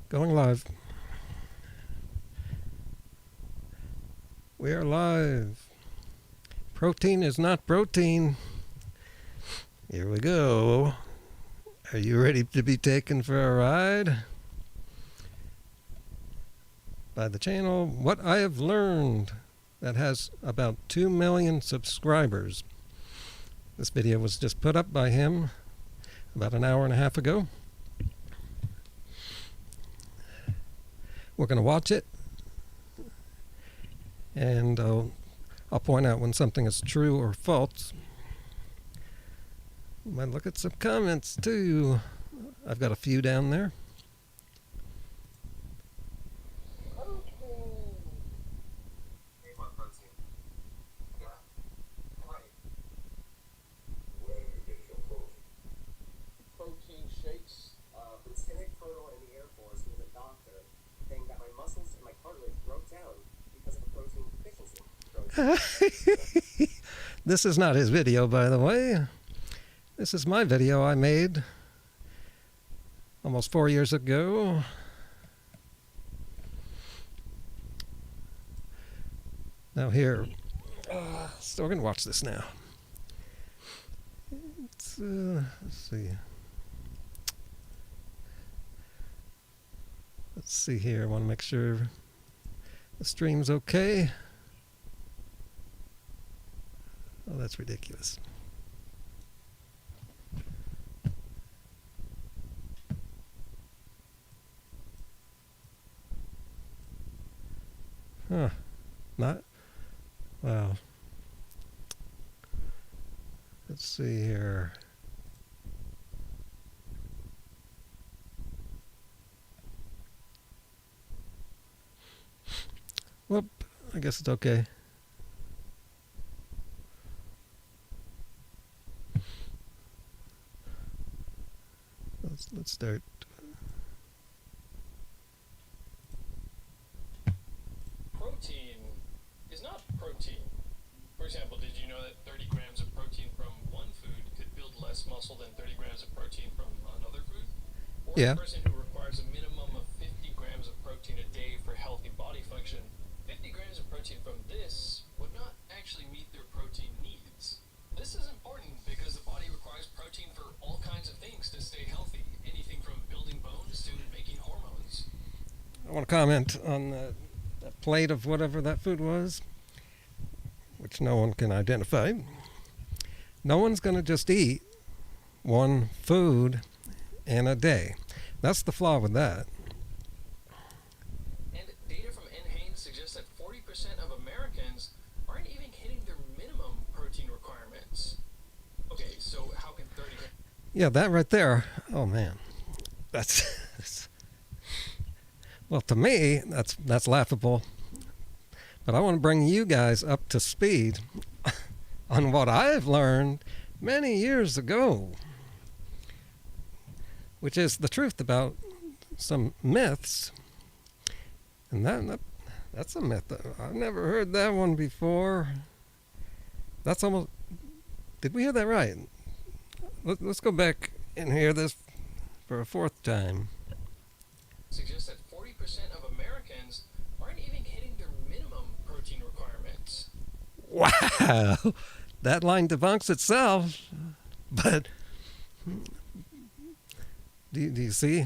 Going live. We are live. Protein is not protein. Here we go. Are you ready to be taken for a ride? By the channel What I Have Learned, that has about 2 million subscribers. This video was just put up by him about an hour and a half ago. We're going to watch it, and I'll point out when something is true or false. Might look at some comments too. I've got a few down there. Protein shakes. Lieutenant Colonel in the Air Force who was a doctor saying that my muscles and my cartilage broke down because of a protein deficiency. This is not his video, by the way. This is my video I made almost 4 years ago. Now here, so we're going to watch this now. Let's see. Let's see here. I want to make sure the stream's okay. Oh, that's ridiculous. Huh. Not? Wow. Let's see here. Whoop. I guess it's okay. Let's start. Protein is not protein. For example, did you know that 30 grams of protein from one food could build less muscle than 30 grams of protein from another food? Or Yeah. a person who requires a minimum of 50 grams of protein a day for healthy body function, 50 grams of protein from this would not actually meet their protein needs. This is important because the body requires protein for all kinds of things to stay healthy, anything from building bones to making hormones. I want to comment on that plate of whatever that food was, which no one can identify. No one's going to just eat one food in a day. That's the flaw with that. And data from NHANES suggests that 40% of Americans aren't even hitting their minimum protein requirements. Okay, so how can 30... Yeah, that right there. Oh man, that's well, to me, that's laughable. But I want to bring you guys up to speed on what I've learned many years ago, which is the truth about some myths. And that's a myth. I've never heard that one before. That's almost... Did we hear that right? Let's go back and hear this for a fourth time. suggests that 40% of Americans aren't even hitting their minimum protein requirements. Wow, that line debunks itself. But do you see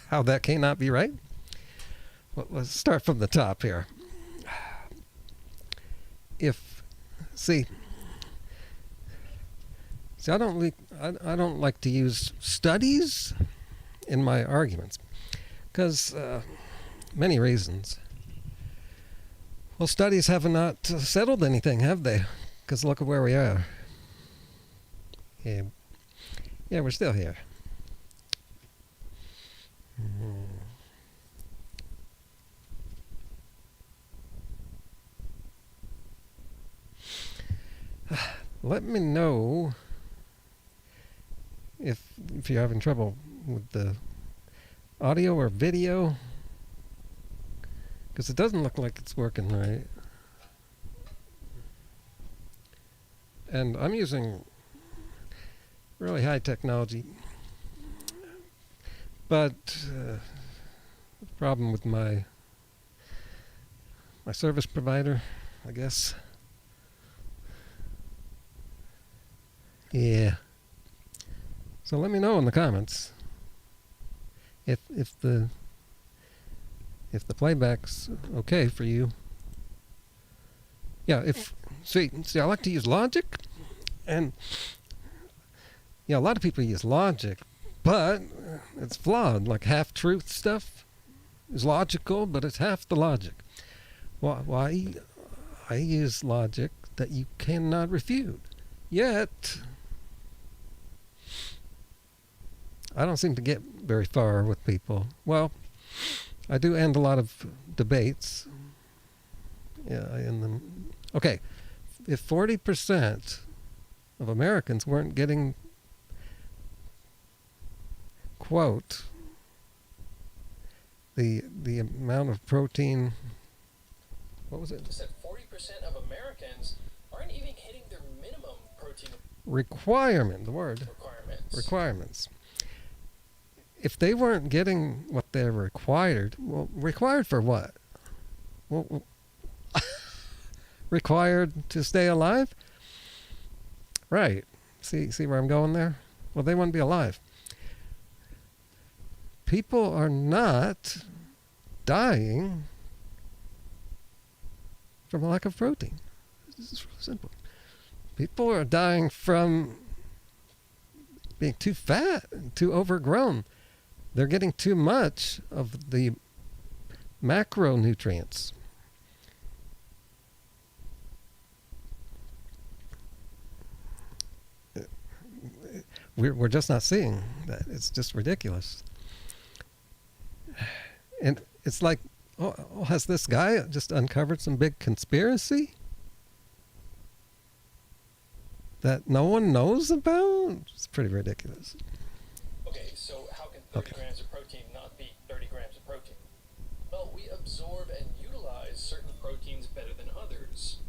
how that cannot be right? Well, let's start from the top here. See, I don't like to use studies in my arguments because many reasons. Well, studies have not settled anything, have they? Because look at where we are. Yeah, we're still here. Let me know if you're having trouble with the audio or video, because it doesn't look like it's working right. And I'm using really high technology. But the problem with my service provider, I guess. Yeah. So let me know in the comments if the playback's okay for you. Yeah, see, I like to use logic, and a lot of people use logic, but it's flawed. Like half-truth stuff is logical, but it's half the logic. Why I use logic that you cannot refute. Yet, I don't seem to get very far with people. Well, I do end a lot of debates. Yeah, okay, if 40% of Americans weren't getting, quote, the amount of protein, what was it? Just said 40% of Americans aren't even hitting their minimum protein requirement, the word. Requirements. If they weren't getting what they're required, well, required for what? Well, required to stay alive? Right. See where I'm going there? Well, they wouldn't be alive. People are not dying from a lack of protein. This is simple. People are dying from being too fat and too overgrown. They're getting too much of the macronutrients. We're just not seeing that. It's just ridiculous. And it's like, has this guy just uncovered some big conspiracy that no one knows about? It's pretty ridiculous. Okay, so how can 30 grams of protein not be 30 grams of protein? Well, we absorb and utilize certain proteins better than others.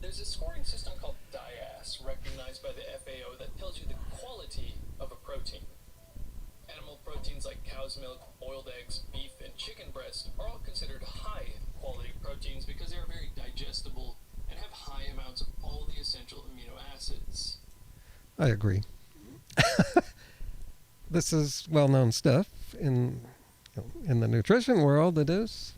There's a scoring system called DIAS, recognized by the FAO, that tells you the quality of a protein. Animal proteins like cow's milk, boiled eggs, beef, and chicken breast are all considered high quality proteins because they are very digestible and have high amounts of all the essential amino acids. I agree. This is well-known stuff in the nutrition world. It is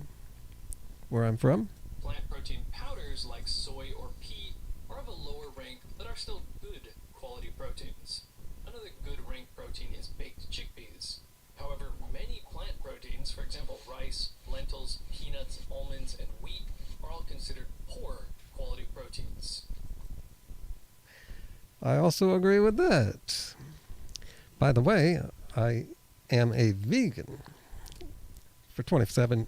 where I'm from. Plant protein powders like soy or pea are of a lower rank but are still good quality proteins. Another good rank protein is baked chickpeas. However, many plant proteins, for example rice, lentils, peanuts, almonds, and wheat, are all considered poor quality proteins. I also agree with that. By the way, I am a vegan for 27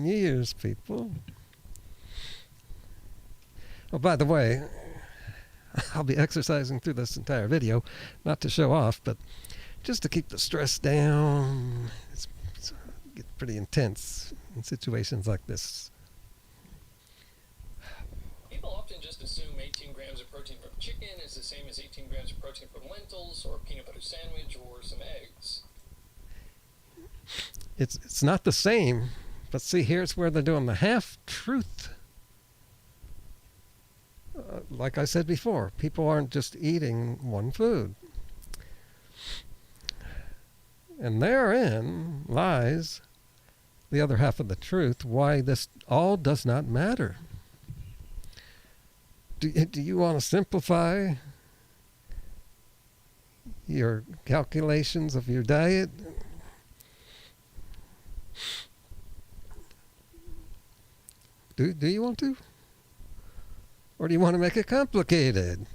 years, people. Oh, by the way, I'll be exercising through this entire video, not to show off, but just to keep the stress down. It's get pretty intense in situations like this. People often just assume 18 grams of protein from chicken is the same as 18 grams of protein from lentils or a peanut butter sandwich or some eggs. It's not the same, but see, here's where they're doing the half-truth. Like I said before, people aren't just eating one food. And therein lies the other half of the truth, why this all does not matter. Do you want to simplify your calculations of your diet? Do you want to? Or do you want to make it complicated?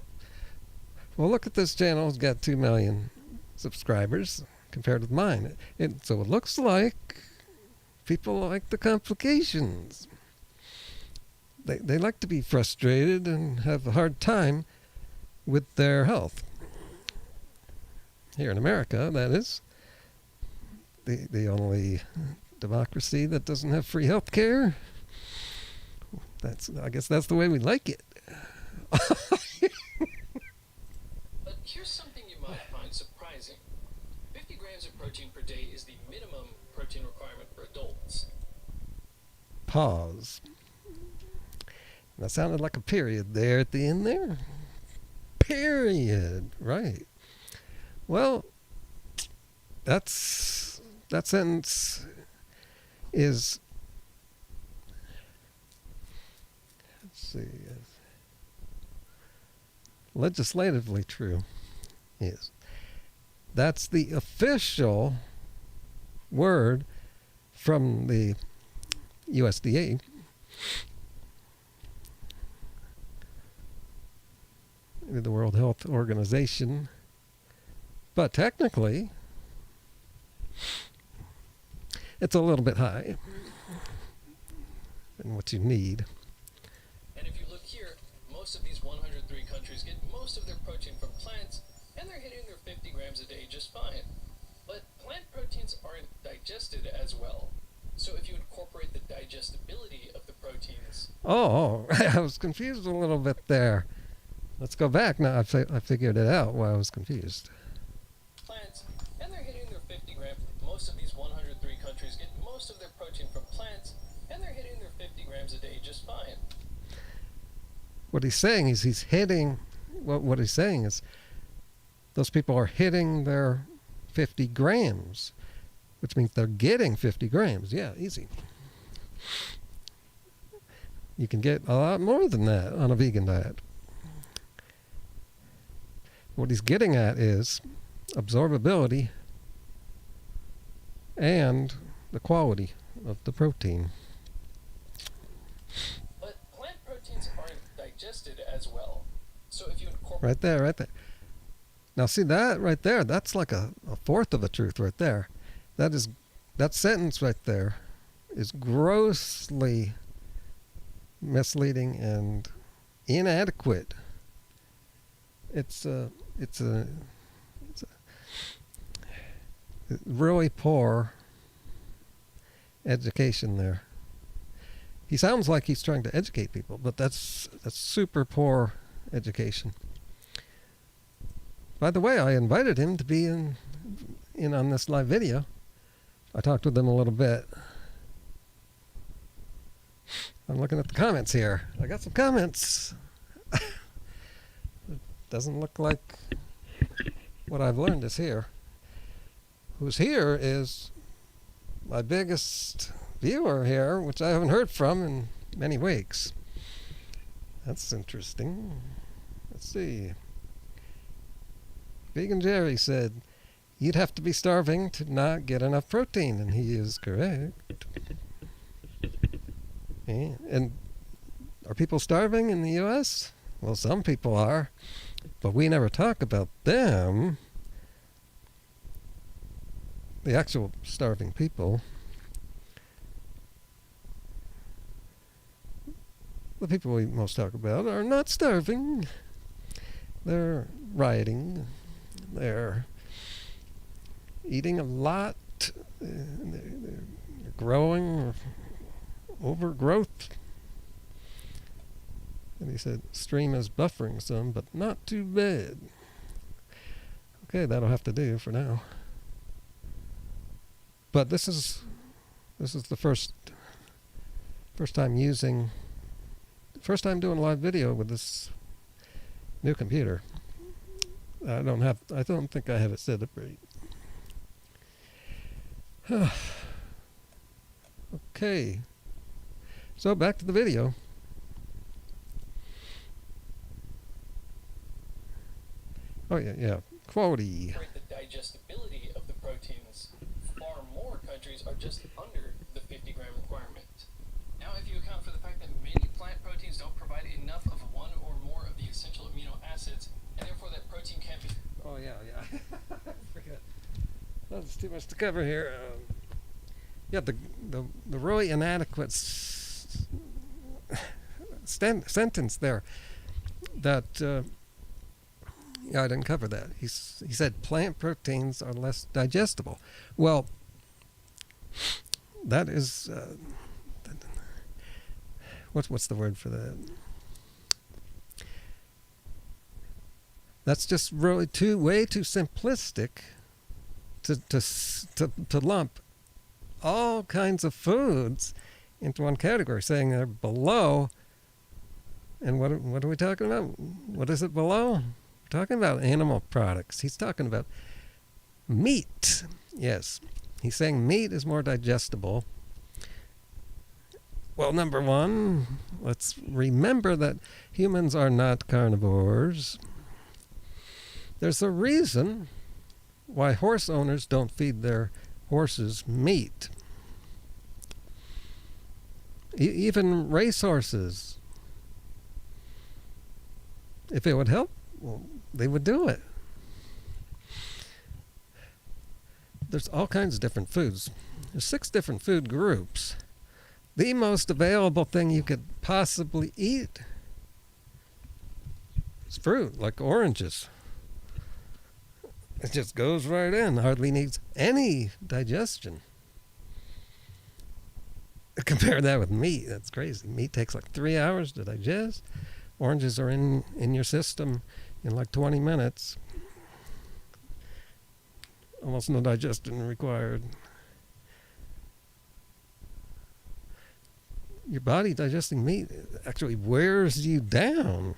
Well, look at this channel. It's got 2 million subscribers compared with mine. So it looks like people like the complications. They like to be frustrated and have a hard time with their health. Here in America, that is. The only democracy that doesn't have free health care. I guess that's the way we like it. But here's something you might find surprising. 50 grams of protein per day is the minimum protein requirement for adults. Pause. That sounded like a period there at the end there. Period. Right. Well, that sentence is, let's see, legislatively true. Yes. That's the official word from the USDA. The World Health Organization. But technically, it's a little bit high than what you need. And if you look here, most of these 103 countries get most of their protein from plants, and they're hitting their 50 grams a day just fine. But plant proteins aren't digested as well. So if you incorporate the digestibility of the proteins... Oh, I was confused a little bit there. Let's go back. Now I figured it out why I was confused. Plants, and they're hitting their 50 grams. Most of these 103 countries get most of their protein from plants, and they're hitting their 50 grams a day just fine. What he's saying is he's hitting, what he's saying is those people are hitting their 50 grams, which means they're getting 50 grams. Yeah, easy. You can get a lot more than that on a vegan diet. What he's getting at is absorbability and the quality of the protein. But plant proteins aren't digested as well. So if you incorporate... Right there, right there. Now see that right there, that's like a fourth of a truth right there. That sentence right there is grossly misleading and inadequate. It's a really poor education there. He sounds like he's trying to educate people, but that's super poor education. By the way, I invited him to be in on this live video. I talked with him a little bit. I'm looking at the comments here. I got some comments. Doesn't look like what I've learned is here. Who's here is my biggest viewer here, which I haven't heard from in many weeks. That's interesting. Let's see. Vegan Jerry said, you'd have to be starving to not get enough protein, and he is correct. And are people starving in the U.S.? Well, some people are, but we never talk about them. The actual starving people. The people we most talk about are not starving. They're rioting. They're eating a lot. They're growing. Overgrowth. And he said, stream is buffering some, but not too bad. Okay, that'll have to do for now. But this is the first time doing a live video with this new computer. I don't think I have it set up right. Okay. So back to the video. Oh yeah. Quality. The digestibility of the proteins, far more countries are just under the 50 gram requirement. Now, if you account for the fact that many plant proteins don't provide enough of one or more of the essential amino acids, and therefore that protein can't be... Oh yeah. I forgot. That's too much to cover here. The really inadequate sentence there that I didn't cover that. He said plant proteins are less digestible. Well, that is what's the word for that? That's just really way too simplistic to lump all kinds of foods into one category, saying they're below. And what are we talking about? What is it below? We're talking about animal products. He's talking about meat. Yes. He's saying meat is more digestible. Well, number one, let's remember that humans are not carnivores. There's a reason why horse owners don't feed their horses meat. Even racehorses. If it would help, well, they would do it. There's all kinds of different foods. There's 6 different food groups. The most available thing you could possibly eat is fruit, like oranges. It just goes right in, hardly needs any digestion. Compare that with meat, that's crazy. Meat takes like 3 hours to digest. Oranges are in your system in like 20 minutes. Almost no digestion required. Your body digesting meat actually wears you down.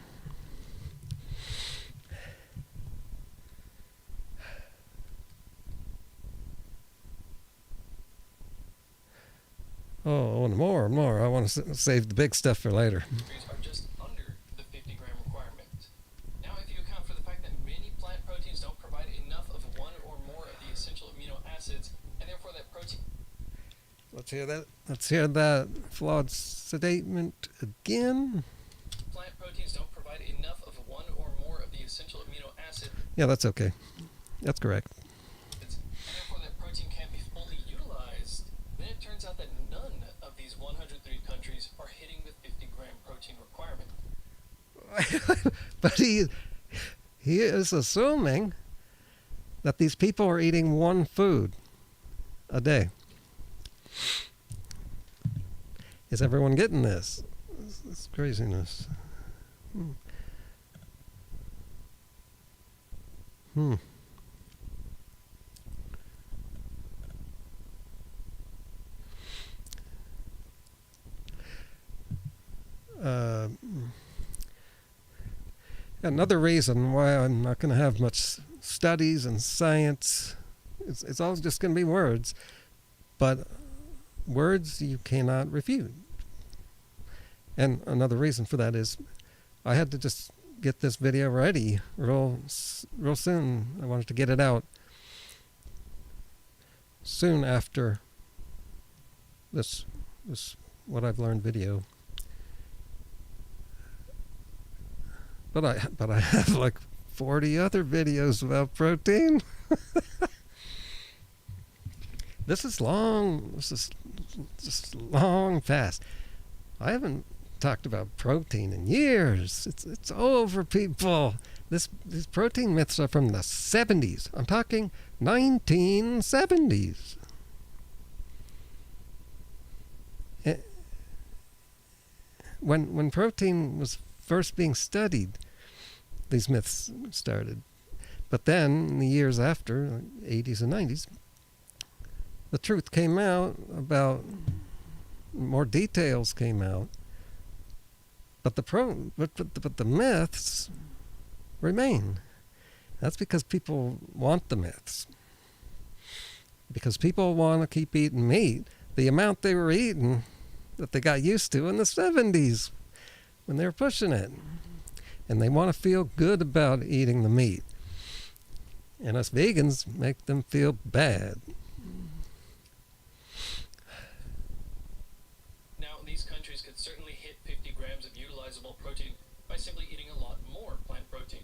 Oh, and more. I want to save the big stuff for later. Are just under the 50-gram requirement. Now, if you account for the fact that many plant proteins don't provide enough of one or more of the essential amino acids, and therefore that protein... Let's hear that flawed statement again. Plant proteins don't provide enough of one or more of the essential amino acids. Yeah, that's okay. That's correct. And therefore that protein can't be fully utilized. Then it turns out that none of these 103 countries are hitting the 50-gram protein requirement. But he is assuming that these people are eating one food a day. Is everyone getting this? This craziness. Another reason why I'm not going to have much studies and science, it's always just going to be words, but words you cannot refute. And another reason for that is I had to just get this video ready real soon. I wanted to get it out soon after this what I've learned video. But I have like 40 other videos about protein. This is long. This is just long fast. I haven't talked about protein in years. It's over, people. These protein myths are from the 70s. I'm talking 1970s. When protein was first being studied, these myths started. But then, in the years after, like 80s and 90s, the truth came out about, more details came out. But the myths remain. That's because people want the myths. Because people want to keep eating meat. The amount they were eating that they got used to in the 70s when they were pushing it. And they want to feel good about eating the meat. And us vegans make them feel bad. Now, these countries could certainly hit 50 grams of utilizable protein by simply eating a lot more plant protein.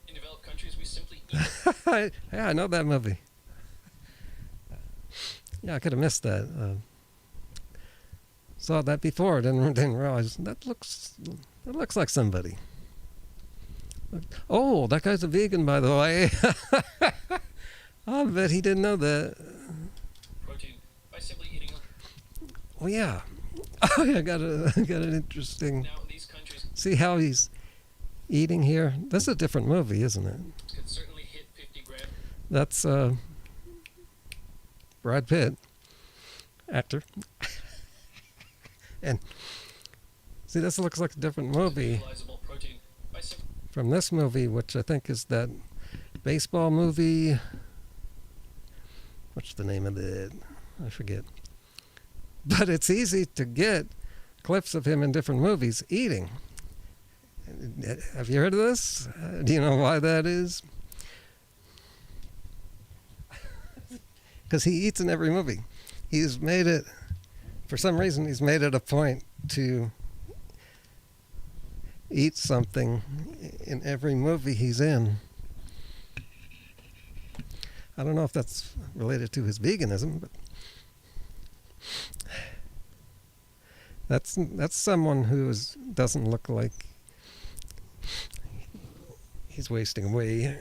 In developed countries, we simply eat... Yeah, I know that movie. Yeah, I could have missed that. Saw that before, didn't realize that looks like somebody. Oh, that guy's a vegan, by the way. I bet he didn't know that. Protein by simply eating. Oh yeah. Oh yeah, got an interesting. Now these countries. See how he's eating here? That's a different movie, isn't it? Could certainly hit 50 grams. That's Brad Pitt, actor. And see, this looks like a different movie Utilizable protein by from this movie, which I think is that baseball movie. What's the name of it? I forget. But it's easy to get clips of him in different movies eating. Have you heard of this? Do you know why that is? Because he eats in every movie. He's made it, for some reason, he's made it a point to eat something in every movie he's in. I don't know if that's related to his veganism, but that's someone who doesn't look like he's wasting away.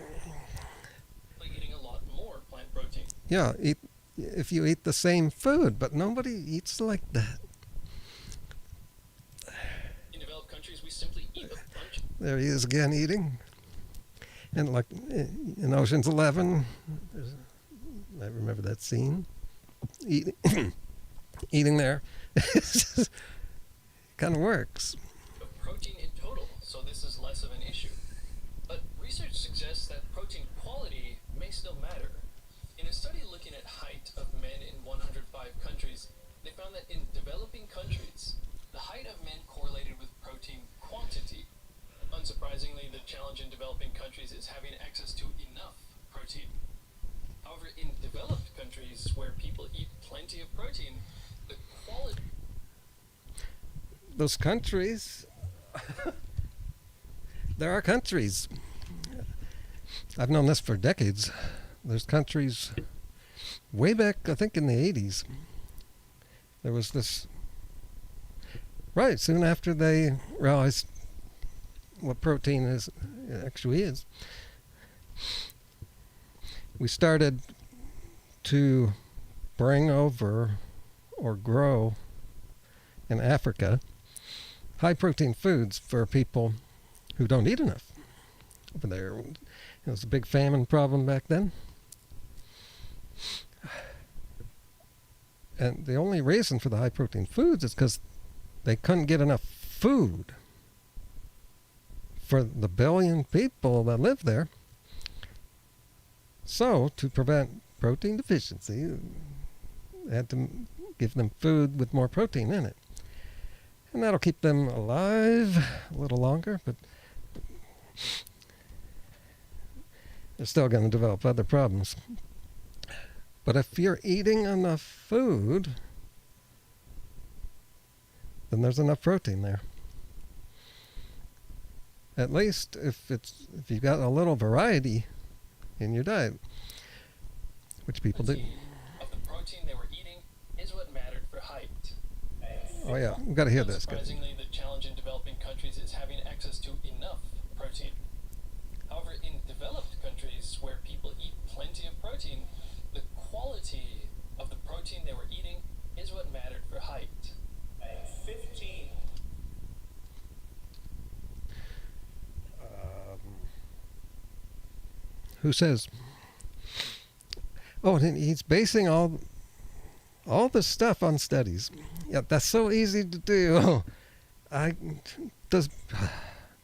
like eating a lot more plant protein. Yeah, if you eat the same food, but nobody eats like that. In developed countries, we simply eat a bunch. There he is again eating. And like in Ocean's 11, I remember that scene. Eating there. Kind of works. Of protein in total, so this is less of an issue. But research suggests that protein quality may still matter. In a study looking at height of men in 105 countries, they found that in developing countries, the height of men correlated with protein quantity. Unsurprisingly, the challenge in developing countries is having access to enough protein. However, in developed countries where people eat plenty of protein, the quality Those countries, there are countries. I've known this for decades. There's countries way back, I think in the 80s. There was this, right, soon after they realized what protein actually is. We started to bring over or grow in Africa high protein foods for people who don't eat enough over there. It was a big famine problem back then. And the only reason for the high protein foods is because they couldn't get enough food for the billion people that live there. So, to prevent protein deficiency, they had to give them food with more protein in it. And that'll keep them alive a little longer, but they're still going to develop other problems. But if you're eating enough food, then there's enough protein there. At least if you've got a little variety in your diet, which people do. of the protein they were eating is what mattered for height. Oh yeah, we've got to hear this, guys. Unsurprisingly, the challenge in developing countries is having access to enough protein. However, in developed countries where people eat plenty of protein, the quality of the protein they were eating is what mattered for height. 15. Who says? Oh, and he's basing all this stuff on studies. Yeah, that's so easy to do.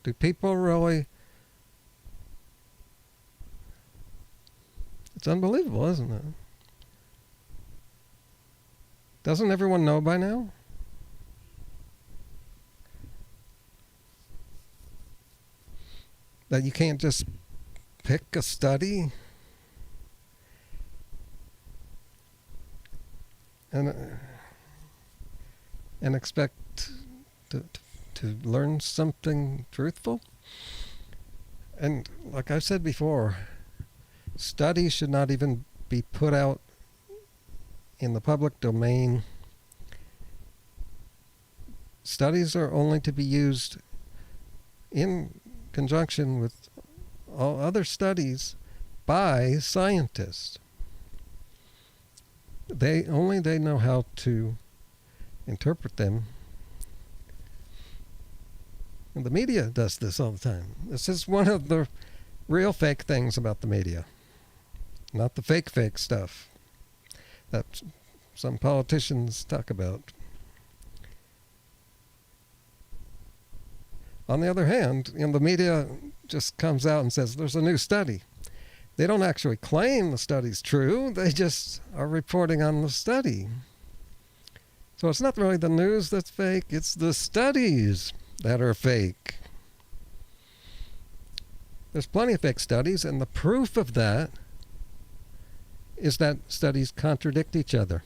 Do people really? It's unbelievable, isn't it? Doesn't everyone know by now? That you can't just pick a study and expect to learn something truthful. And like I've said before, studies should not even be put out in the public domain. Studies are only to be used in conjunction with all other studies by scientists. They know how to interpret them. And the media does this all the time. This is one of the real fake things about the media. Not the fake stuff. that some politicians talk about. On the other hand, the media just comes out and says there's a new study. They don't actually claim the study's true. They just are reporting on the study. So it's not really the news that's fake. It's the studies that are fake. There's plenty of fake studies, and the proof of that is that studies contradict each other.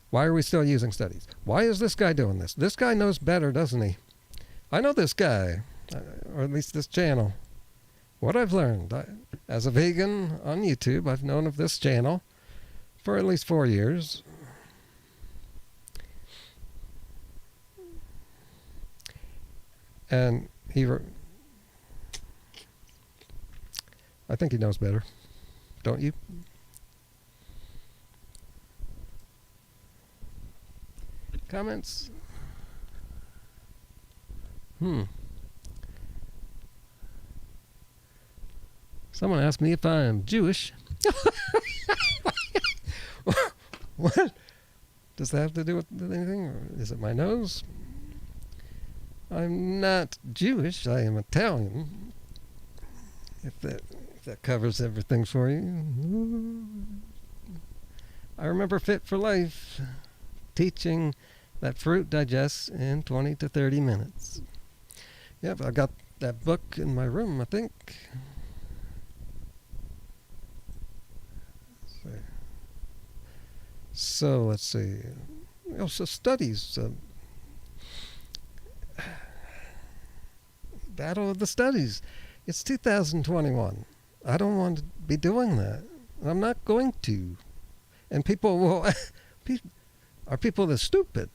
Why are we still using studies? Why is this guy doing this? This guy knows better, doesn't he? I know this guy, or at least this channel. What I've learned, as a vegan on YouTube, I've known of this channel for at least 4 years. And I think he knows better. Don't you? Comments? Someone asked me if I'm Jewish. What? Does that have to do with anything? Or is it my nose? I'm not Jewish. I am Italian. If that covers everything for you. I remember Fit for Life teaching that fruit digests in 20 to 30 minutes. Yep, I got that book in my room, I think. So let's see. Also studies. Battle of the studies. It's 2021. I don't want to be doing that. I'm not going to. And people will... Are people that stupid?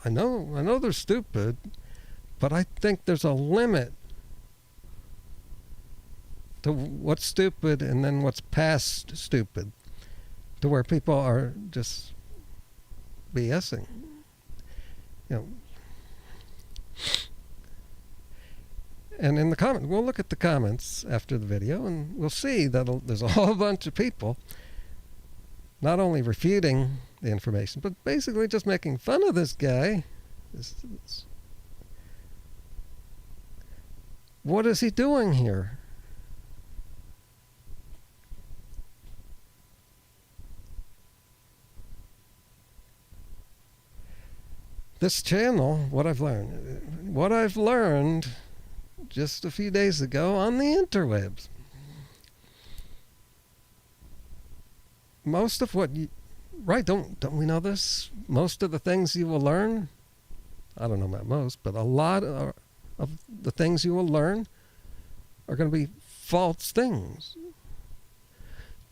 I know they're stupid, but I think there's a limit to what's stupid and then what's past stupid, to where people are just BSing. And in the comment, we'll look at the comments after the video, and we'll see that there's a whole bunch of people not only refuting the information, but basically just making fun of this guy. What is he doing here? This channel, what I've learned just a few days ago on the interwebs. Most of what don't we know this? Most of the things you will learn, I don't know about most, but a lot of the things you will learn are going to be false things.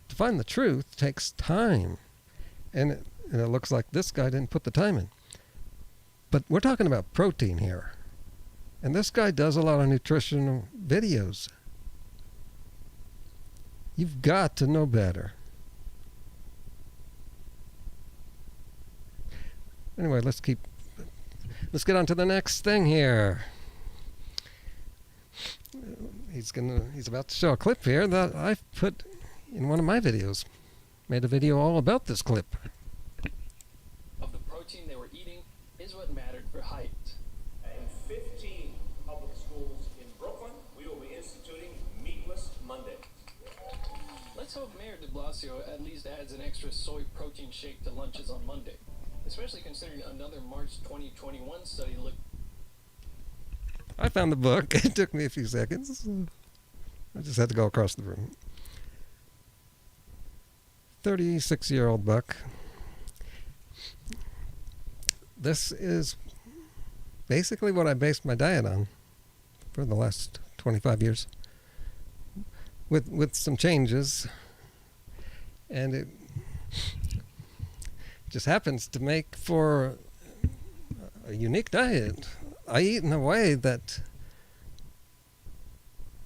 To find the truth takes time. And it looks like this guy didn't put the time in. But we're talking about protein here. And this guy does a lot of nutritional videos. You've got to know better. Anyway, let's get on to the next thing here. He's about to show a clip here that I've put in one of my videos. Made a video all about this clip. Of the protein they were eating is what mattered for height. In 15 public schools in Brooklyn, we will be instituting Meatless Monday. Let's hope Mayor de Blasio at least adds an extra soy protein shake to lunches on Monday, especially considering another March 2021 study looked... I found the book. It took me a few seconds. I just had to go across the room. 36-year-old buck. This is basically what I based my diet on for the last 25 years, with some changes, and it just happens to make for a unique diet. I eat in a way that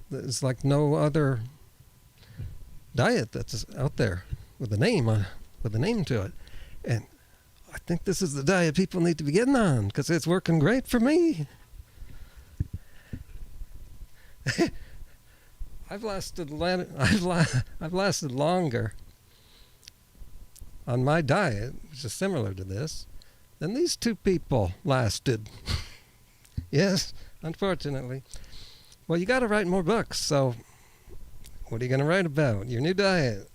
is like no other diet that's out there with a name to it. And I think this is the diet people need to be getting on, because it's working great for me. I've lasted longer on my diet, which is similar to this, than these two people lasted. Yes, unfortunately. Well, you got to write more books, so what are you going to write about? Your new diet.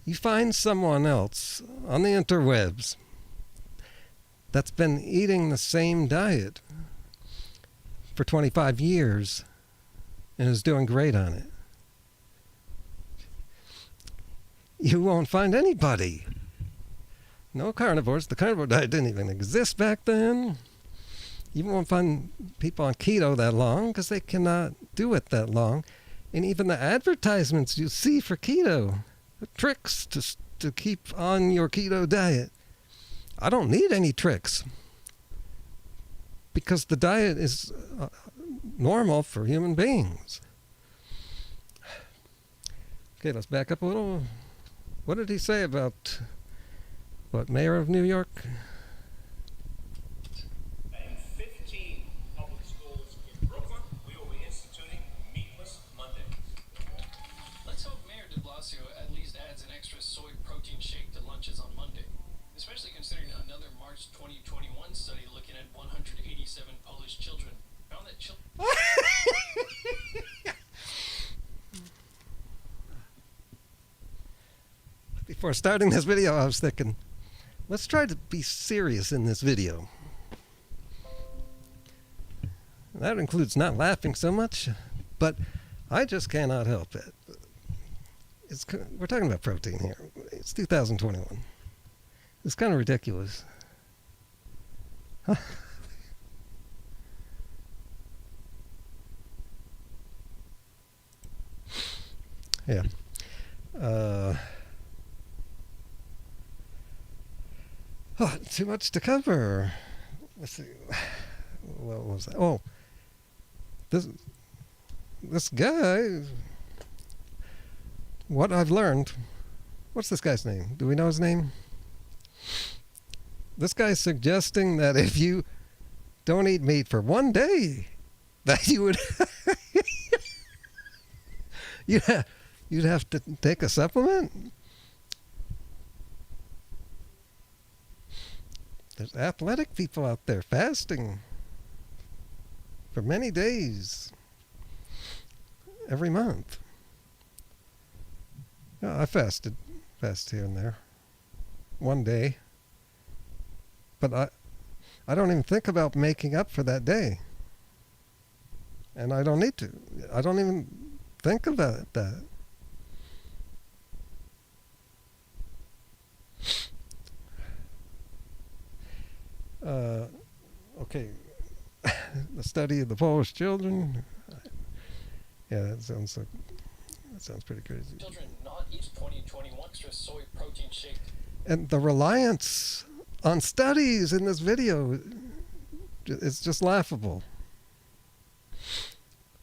You find someone else on the interwebs that's been eating the same diet for 25 years and is doing great on it. You won't find anybody. No carnivores. The carnivore diet didn't even exist back then. You won't find people on keto that long because they cannot do it that long. And even the advertisements you see for keto, the tricks to keep on your keto diet. I don't need any tricks because the diet is normal for human beings. Okay, let's back up a little. What did he say about what, mayor of New York? In 15 public schools in Brooklyn, we will be instituting meatless Mondays. Let's hope Mayor de Blasio at least adds an extra soy protein shake to lunches on Monday, especially considering another March 2021 study looking at 187 Polish children found that children. Before starting this video, I was thinking, let's try to be serious in this video. That includes not laughing so much, but I just cannot help it. We're talking about protein here. It's 2021. It's kind of ridiculous. Huh? Yeah. Too much to cover. Let's see. What was that? Oh, this guy. What I've learned. What's this guy's name? Do we know his name? This guy's suggesting that if you don't eat meat for one day, that you would you'd have to take a supplement. There's athletic people out there fasting for many days every month. Yeah, I fast here and there, one day. But I don't even think about making up for that day. And I don't need to. I don't even think about that. Okay. The study of the Polish children. Yeah, that sounds pretty crazy. Children not each 2021 extra soy protein shake. And the reliance on studies in this video is just laughable.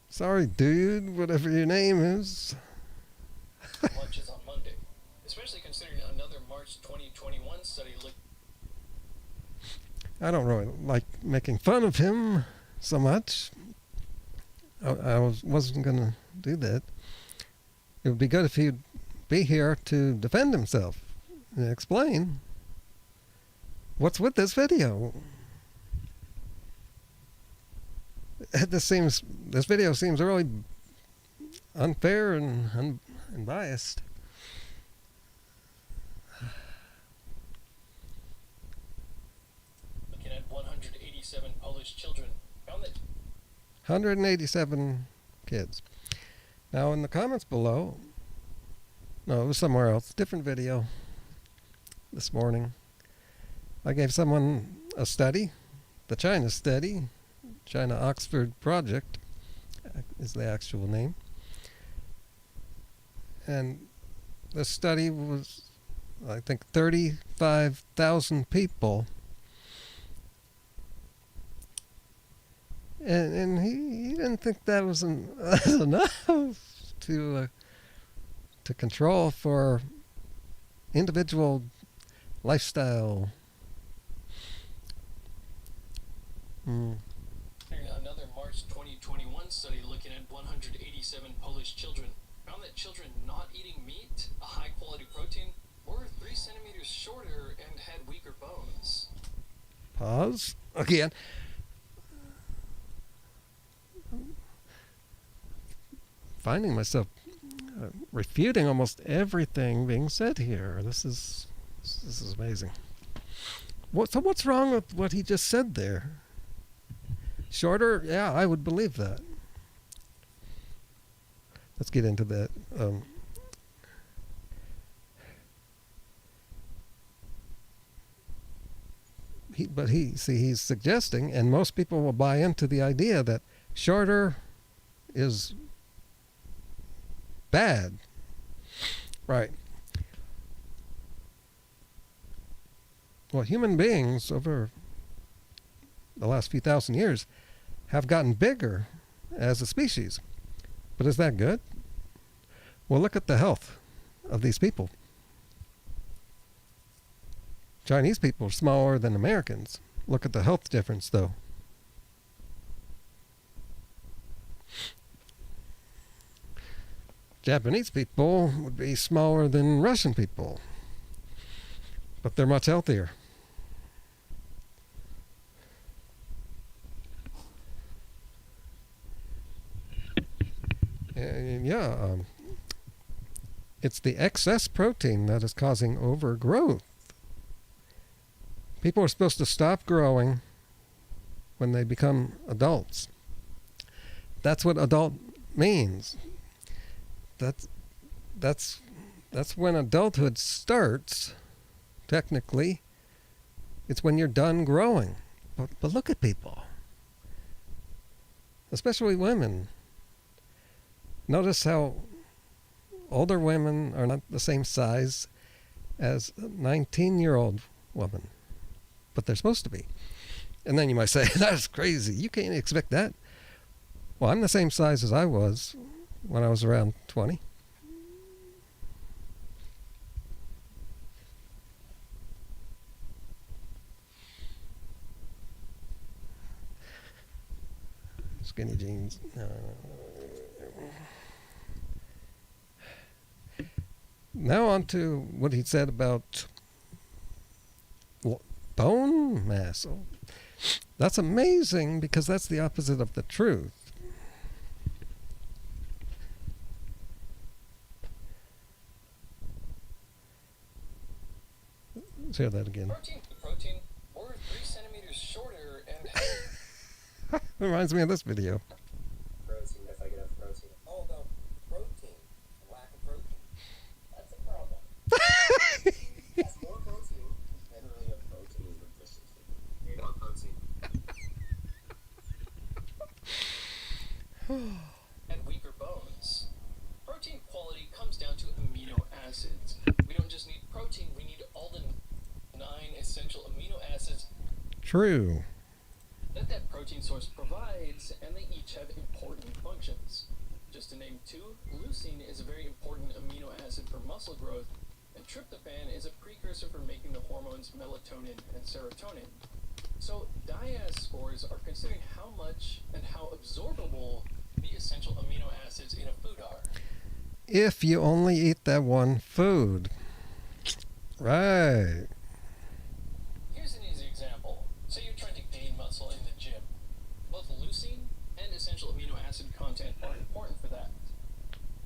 Sorry, dude, whatever your name is. Lunches on Monday, especially considering another March 2021 study looked. I don't really like making fun of him so much. I wasn't going to do that. It would be good if he'd be here to defend himself and explain what's with this video. This video seems really unfair and biased. Looking at 187 Polish children found that 187 kids. Now in the comments below, no, it was somewhere else, different video this morning. I gave someone a study, the China study, China Oxford Project is the actual name. And the study was, I think, 35,000 people. And he didn't think that was enough to control for individual lifestyle. Another March 2021 study looking at 187 published children found that children not eating meat, a high quality protein, were 3 centimeters shorter and had weaker bones. Pause. Again. Finding myself refuting almost everything being said here. This is amazing. So what's wrong with what he just said there? Shorter? Yeah, I would believe that. Let's get into that. He's suggesting, and most people will buy into the idea that shorter is bad. Right. Well, human beings over the last few thousand years have gotten bigger as a species. But is that good? Well, look at the health of these people. Chinese people are smaller than Americans. Look at the health difference, though. Japanese people would be smaller than Russian people, but they're much healthier. It's the excess protein that is causing overgrowth. People are supposed to stop growing when they become adults. That's what adult means. That's when adulthood starts. Technically, it's when you're done growing. But look at people, especially women. Notice how older women are not the same size as a 19-year-old woman, but they're supposed to be. And then you might say, that's crazy. You can't expect that. Well, I'm the same size as I was when I was around 20. Skinny jeans. Now on to what he said about bone mass. Oh, that's amazing, because that's the opposite of the truth. Let's hear that again. Protein were 3 centimeters shorter and Reminds me of this video. Protein, if I get enough protein. All about protein. Lack of protein. That's a problem. That's more protein. Generally a protein deficiency. You want protein. and weaker bones. Protein quality comes down to amino acids. We don't just need protein, we need all the 9 essential amino acids True. that protein source provides, and they each have important functions. Just to name 2, leucine is a very important amino acid for muscle growth, and tryptophan is a precursor for making the hormones melatonin and serotonin. So DIAS scores are considering how much and how absorbable the essential amino acids in a food are. If you only eat that one food. Right. Here's an easy example. Say you're trying to gain muscle in the gym. Both leucine and essential amino acid content are important for that.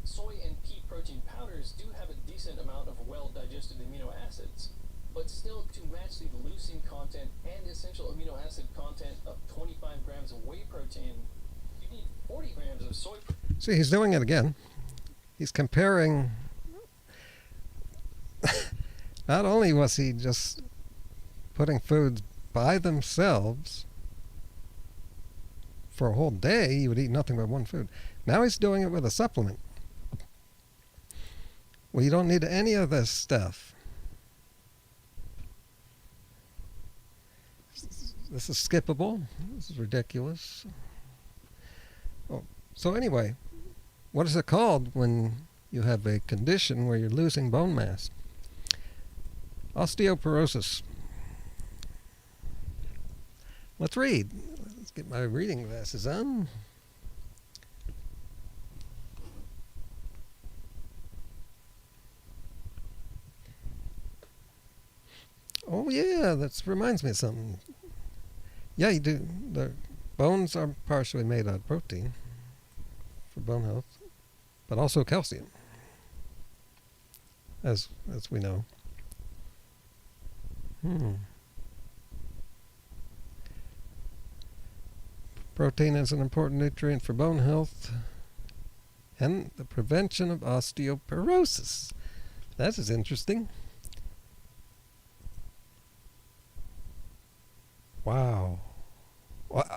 Soy and pea protein powders do have a decent amount of well-digested amino acids, but still, to match the leucine content and essential amino acid content of 25 grams of whey protein, you need 40 grams of soy protein. See, he's doing it again. He's comparing. Not only was he just putting foods by themselves for a whole day, you would eat nothing but one food. Now he's doing it with a supplement. Well, you don't need any of this stuff. This is skippable. This is ridiculous. Oh, so anyway, what is it called when you have a condition where you're losing bone mass? Osteoporosis. Let's read. Let's get my reading glasses on. Oh yeah, that reminds me of something. Yeah, you do. The bones are partially made out of protein for bone health, but also calcium, as we know. Protein is an important nutrient for bone health and the prevention of osteoporosis. That is interesting. Wow. Wow.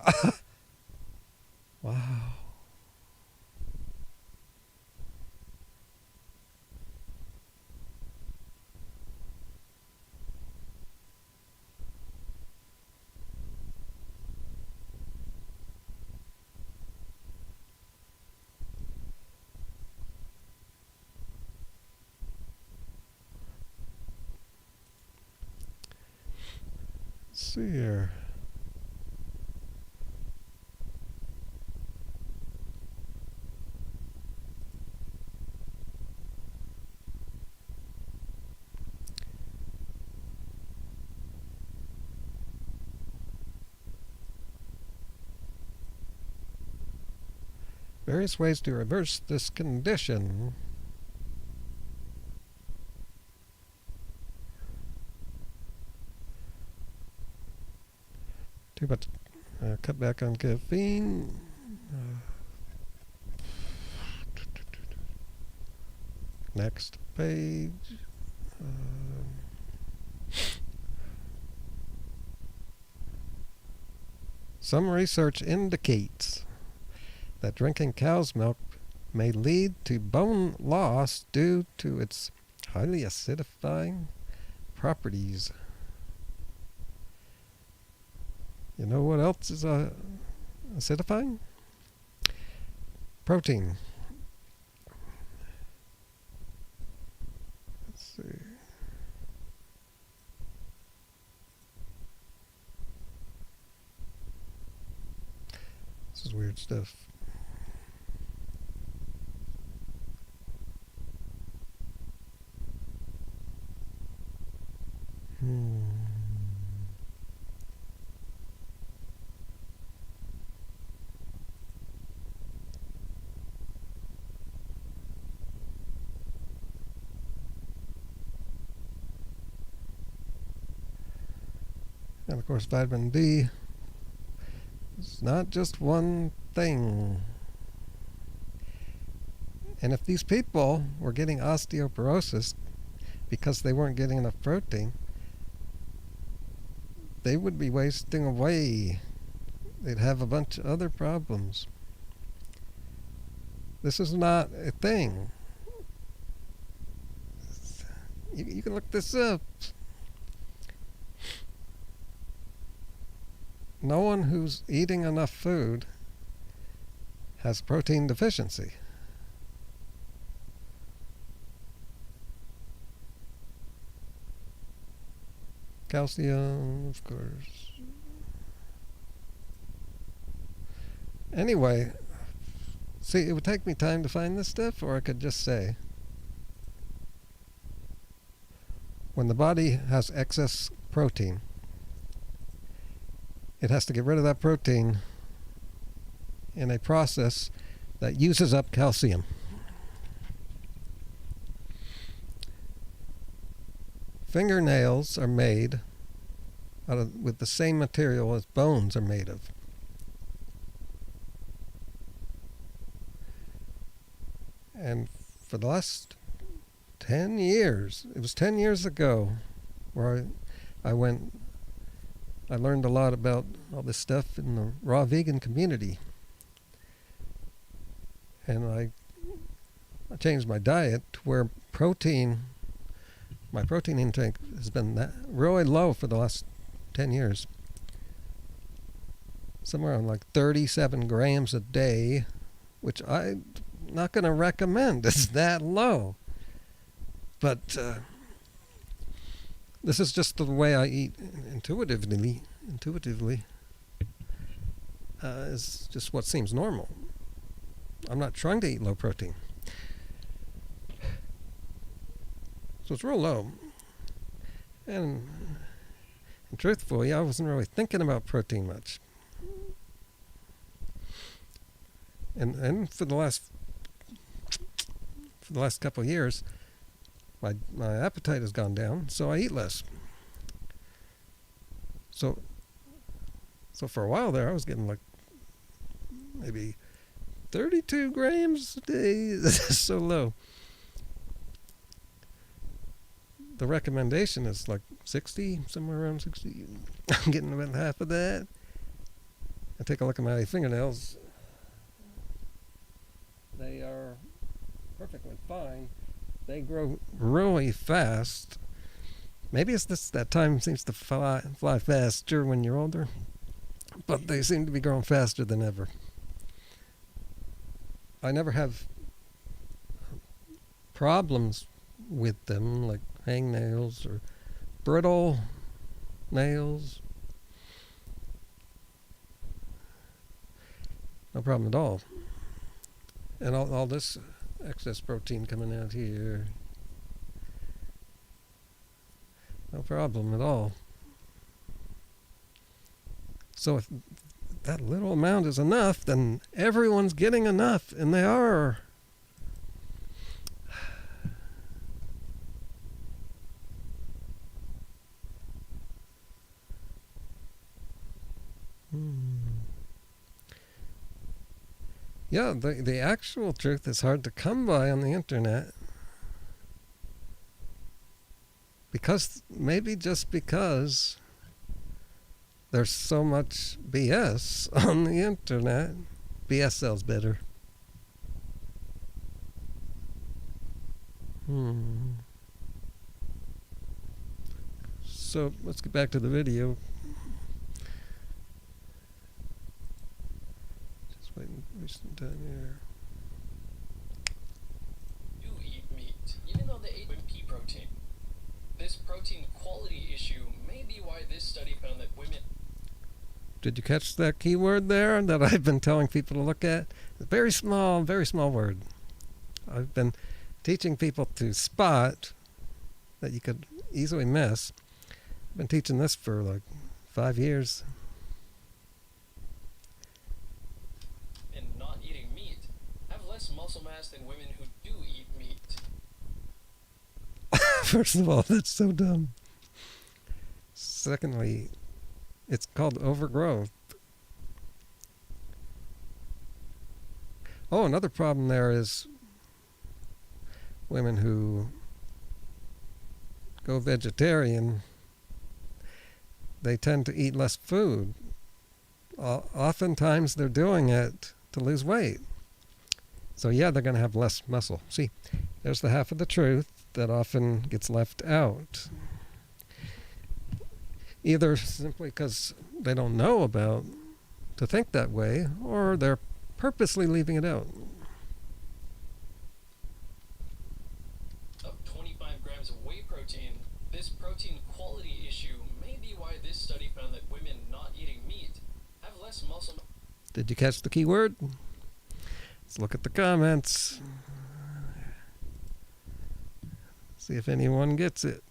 Let's see here. Various ways to reverse this condition. Too much. Cut back on caffeine. Next page. Some research indicates that drinking cow's milk may lead to bone loss due to its highly acidifying properties. You know what else is acidifying? Protein. Let's see. This is weird stuff. And of course, vitamin D is not just one thing. And if these people were getting osteoporosis because they weren't getting enough protein, they would be wasting away. They'd have a bunch of other problems. This is not a thing. You can look this up. No one who's eating enough food has protein deficiency. Calcium, of course. Anyway, see, it would take me time to find this stuff, or I could just say, when the body has excess protein, it has to get rid of that protein in a process that uses up calcium. Fingernails are made with the same material as bones are made of. And for the last 10 years, it was 10 years ago, where I learned a lot about all this stuff in the raw vegan community. And I changed my diet to where my protein intake has been really low for the last 10 years. Somewhere around like 37 grams a day, which I'm not going to recommend. It's that low. But this is just the way I eat intuitively. Is just what seems normal. I'm not trying to eat low protein. So it's real low. And And truthfully, I wasn't really thinking about protein much. And for the last couple of years, my appetite has gone down, so I eat less. So for a while there, I was getting like maybe 32 grams a day. That's so low. The recommendation is like 60, somewhere around 60. I'm getting about half of that. I take a look at my fingernails. They are perfectly fine. They grow really fast. Maybe it's that time seems to fly faster when you're older, but they seem to be growing faster than ever. I never have problems with them, like hangnails or brittle nails. No problem at all. And all this excess protein coming out here, no problem at all. So if that little amount is enough, then everyone's getting enough, and they are. Yeah, the actual truth is hard to come by on the internet. Maybe just because there's so much BS on the internet. BS sells better. So let's get back to the video. Just waiting for some time here. Do eat meat, even though they ate pea protein. This protein quality issue may be why this study found that women... Did you catch that keyword there that I've been telling people to look at? A very small word. I've been teaching people to spot that you could easily miss. I've been teaching this for like 5 years. And not eating meat have less muscle mass than women who do eat meat. First of all, that's so dumb. Secondly, it's called overgrowth. Oh, another problem there is women who go vegetarian, they tend to eat less food. Oftentimes they're doing it to lose weight. So yeah, they're going to have less muscle. See, there's the half of the truth that often gets left out. Either simply because they don't know about to think that way, or they're purposely leaving it out. Up 25 grams of whey protein, this protein quality issue may be why this study found that women not eating meat have less muscle. Did you catch the key word? Let's look at the comments. See if anyone gets it.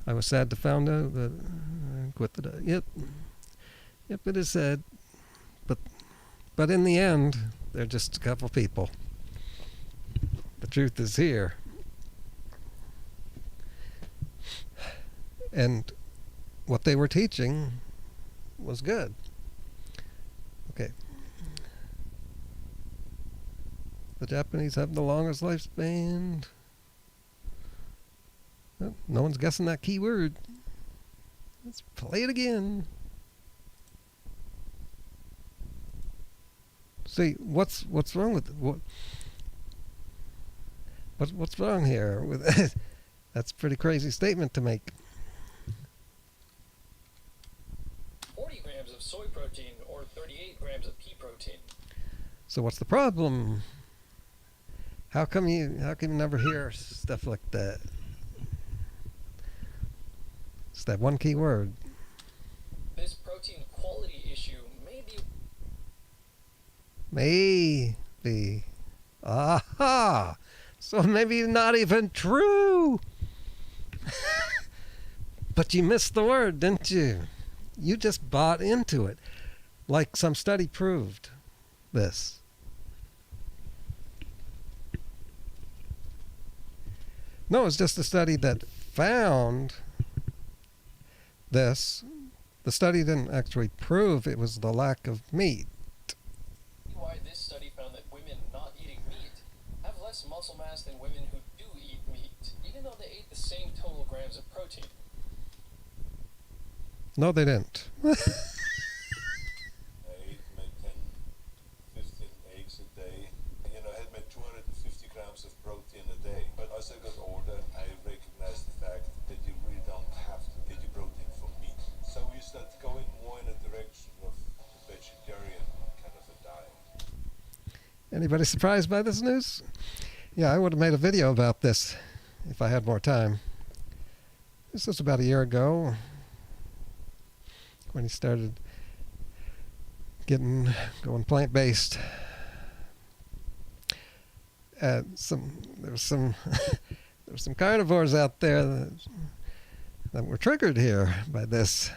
I was sad to find out that quit the diet. Yep, it is sad. But in the end, they're just a couple people. The truth is here. And what they were teaching was good. Okay. The Japanese have the longest lifespan. Well, no one's guessing that key word. Let's play it again. See, what's wrong with it? What's wrong here with that's a pretty crazy statement to make. 40 grams of soy protein or 38 grams of pea protein. So what's the problem? How come you never hear stuff like that? It's that one key word. This protein quality issue may be... Maybe. Aha! So maybe not even true. But you missed the word, didn't you? You just bought into it, like some study proved this. No, it's just a study that found this. The study didn't actually prove it was the lack of meat. Why this study found that women not eating meat have less muscle mass than women who do eat meat, even though they ate the same total grams of protein. No, they didn't. I ate my 10, 15 eggs a day. You know, I had my 250 grams of protein a day. But as I got older, I recognized the fact that you really don't have to get your protein from meat. So we start going more in a direction of a vegetarian kind of a diet. Anybody surprised by this news? Yeah, I would have made a video about this if I had more time. This was about a year ago when he started going plant-based. There was some carnivores out there that were triggered here by this.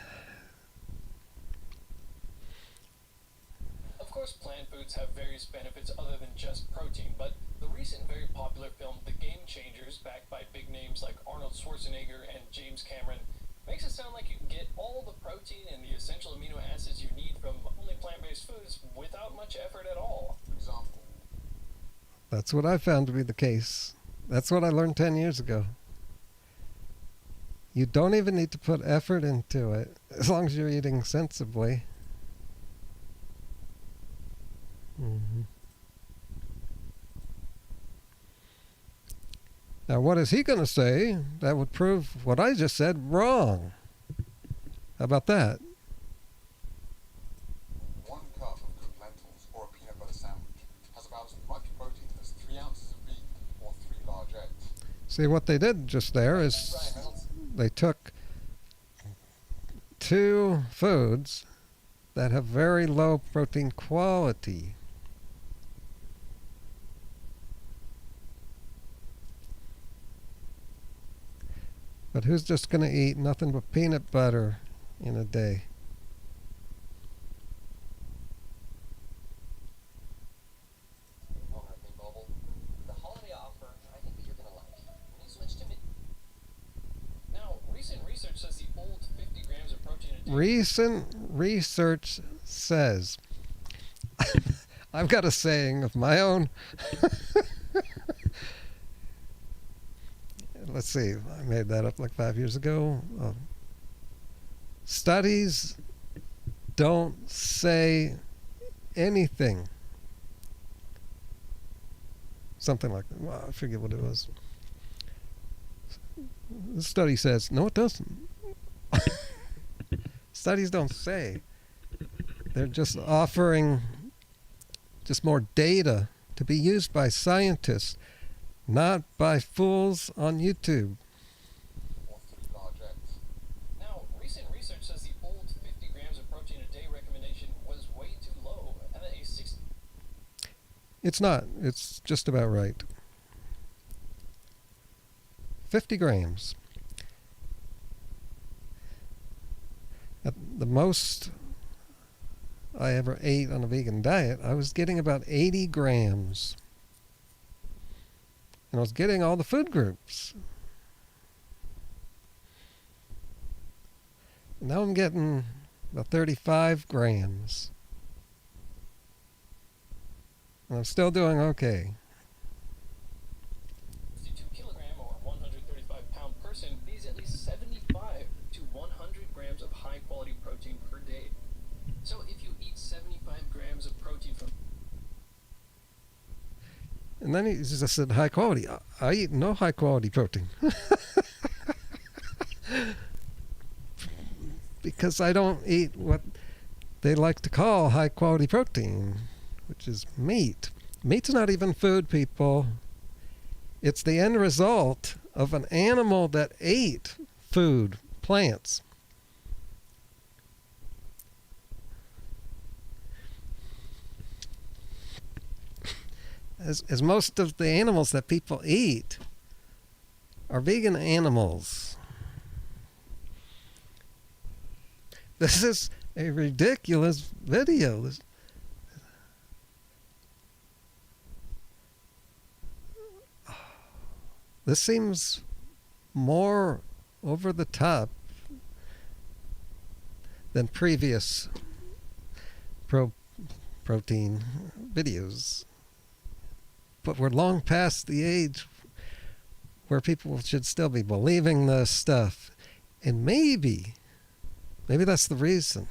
Of course, plant foods have various benefits other than just protein, but the recent very popular film The Game Changers, backed by big names like Arnold Schwarzenegger and James Cameron, makes it sound like you can get all the protein and the essential amino acids you need from only plant-based foods without much effort at all. For example, That's what I found to be the case. That's what I learned 10 years ago. You don't even need to put effort into it, as long as you're eating sensibly. Mm-hmm. Now, what is he going to say that would prove what I just said wrong? How about that? 1 cup of cooked lentils or a peanut butter sandwich has about as much protein as 3 ounces of beef or 3 large eggs. See, what they did just there is they took 2 foods that have very low protein quality. But who's just going to eat nothing but peanut butter in a day? All right, Big Bubble. The holiday offer, I think that you're gonna like. When you switch to now, recent research says the old 50 grams of protein a day... Recent research says, I've got a saying of my own. Let's see, I made that up like 5 years ago. Studies don't say anything. Something like that. Well, I forget what it was. The study says, no, it doesn't. Studies don't say. They're just offering just more data to be used by scientists, not by fools on YouTube. Or 3 large eggs. Now, recent research says the old 50 grams of protein a day recommendation was way too low, and that a 60... It's not. It's just about right. 50 grams. At the most I ever ate on a vegan diet, I was getting about 80 grams. And I was getting all the food groups. Now I'm getting about 35 grams. And I'm still doing okay. 52 kilogram or 135 pound person needs at least 75 to 100 grams of high quality protein per day. So if you eat 75 grams of protein from... And then he just said high quality. I eat no high quality protein. Because I don't eat what they like to call high quality protein, which is meat. Meat's not even food, people. It's the end result of an animal that ate food, plants. As most of the animals that people eat are vegan animals. This is a ridiculous video. This seems more over the top than previous protein videos. But we're long past the age where people should still be believing this stuff. And maybe that's the reason.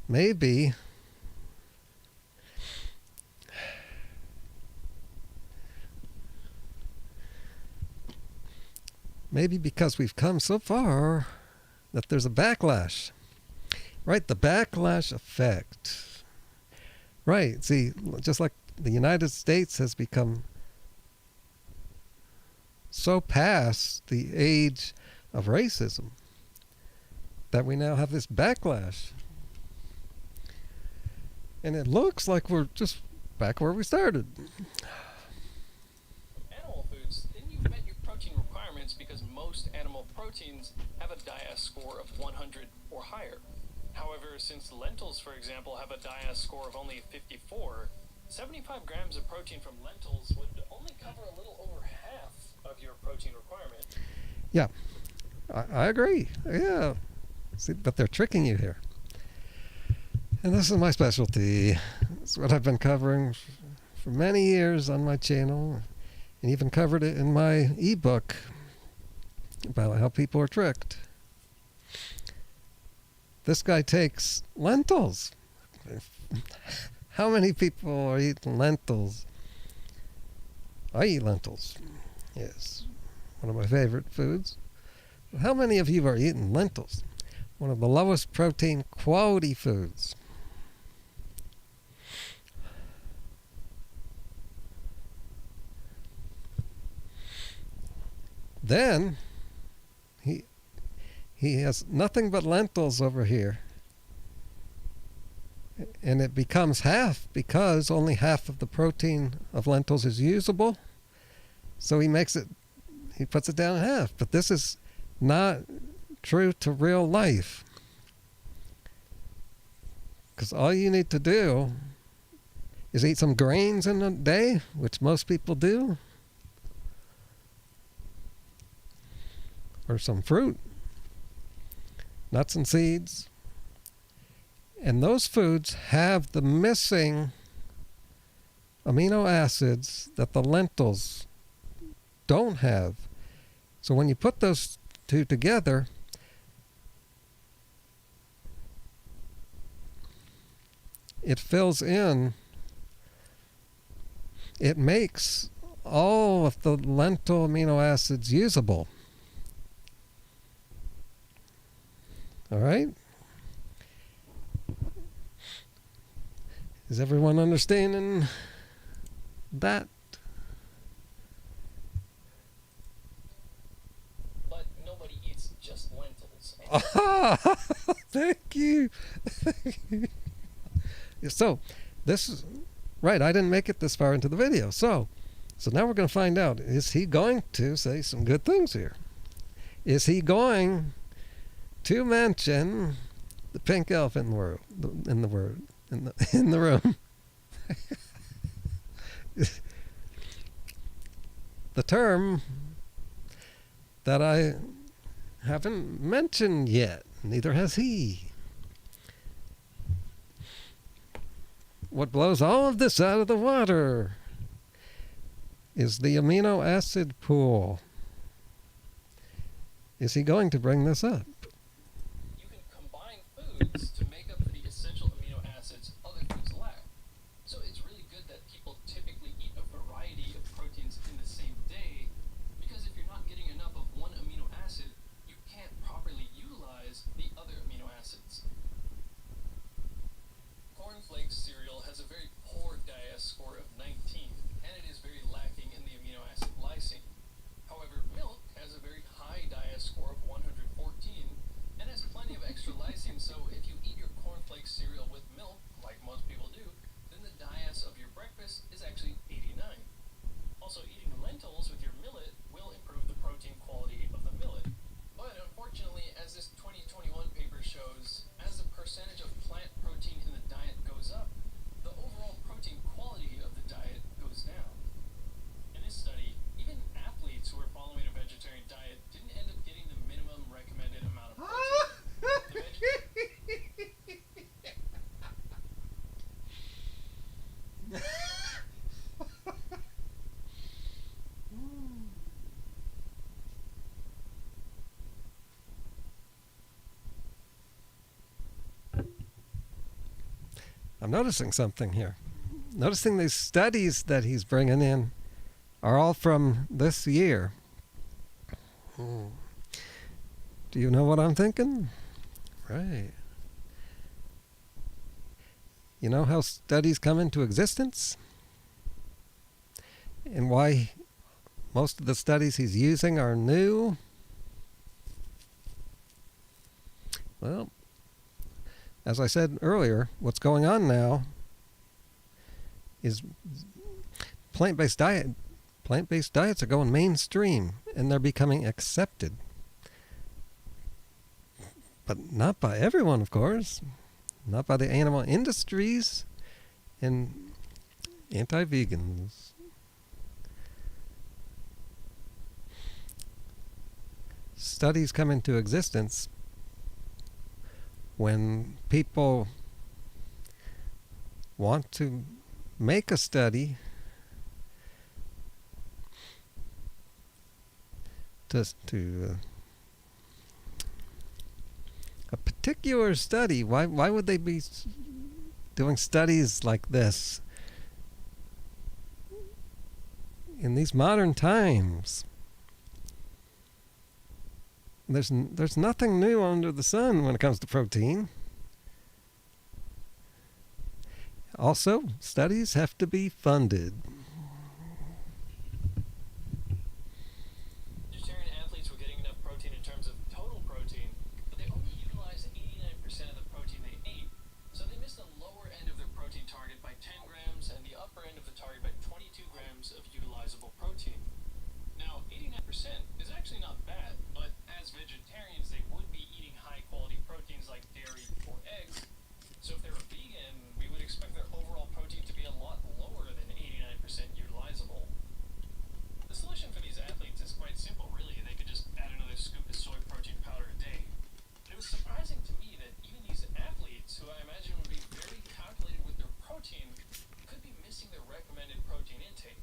Maybe because we've come so far that there's a backlash. Right? The backlash effect. Right. See, just like the United States has become so past the age of racism that we now have this backlash. And it looks like we're just back where we started. Animal foods, then you've met your protein requirements because most animal proteins have a DIAS score of 100 or higher. However, since lentils, for example, have a DIAS score of only 54, 75 grams of protein from lentils would only cover a little over half of your protein requirement. Yeah, I agree. Yeah. See, but they're tricking you here. And this is my specialty. It's what I've been covering for many years on my channel, and even covered it in my ebook about how people are tricked. This guy takes lentils. How many people are eating lentils? I eat lentils. Yes, one of my favorite foods. How many of you are eating lentils? One of the lowest protein quality foods. Then he has nothing but lentils over here. And it becomes half because only half of the protein of lentils is usable. So he puts it down in half. But this is not true to real life. Because all you need to do is eat some grains in a day, which most people do. Or some fruit. Nuts and seeds. And those foods have the missing amino acids that the lentils don't have. So when you put those two together, it fills in, it makes all of the lentil amino acids usable. All right? Is everyone understanding that? But nobody eats just lentils. Thank you. So, this is right. I didn't make it this far into the video. So now we're going to find out. Is he going to say some good things here? Is he going to mention the pink elephant in the room? The term that I haven't mentioned yet, neither has he. What blows all of this out of the water is the amino acid pool. Is he going to bring this up? You can combine foods to make up for the essential amino acids other foods lack. So it's really good that people typically eat a variety of proteins in the same day, because if you're not getting enough of one amino acid, you can't properly utilize the other amino acids. Cornflakes cereal has a very poor DIAS score of 19, and it is very lacking in the amino acid lysine. However, milk has a very high DIAS score of 114, I'm noticing something here. Noticing these studies that he's bringing in are all from this year. Do you know what I'm thinking? Right. You know how studies come into existence? And why most of the studies he's using are new? Well, as I said earlier, what's going on now is plant-based diets are going mainstream, and they're becoming accepted. But not by everyone, of course. Not by the animal industries and anti-vegans. Studies come into existence when people want to make a study to a particular study. Why would they be doing studies like this in these modern times? There's nothing new under the sun when it comes to protein. Also, studies have to be funded. Vegetarian athletes were getting enough protein in terms of total protein, but they only utilized 89% of the protein they ate. So they missed the lower end of their protein target by 10 grams and the upper end of the target by 22 grams of utilizable protein. Now, 89% is actually not bad, but as vegetarians, they would be eating high-quality proteins like dairy or eggs. So if they were vegan, we would expect their overall protein to be a lot lower than 89% utilizable. The solution for these athletes is quite simple, really. They could just add another scoop of soy protein powder a day. But it was surprising to me that even these athletes, who I imagine would be very calculated with their protein, could be missing their recommended protein intake.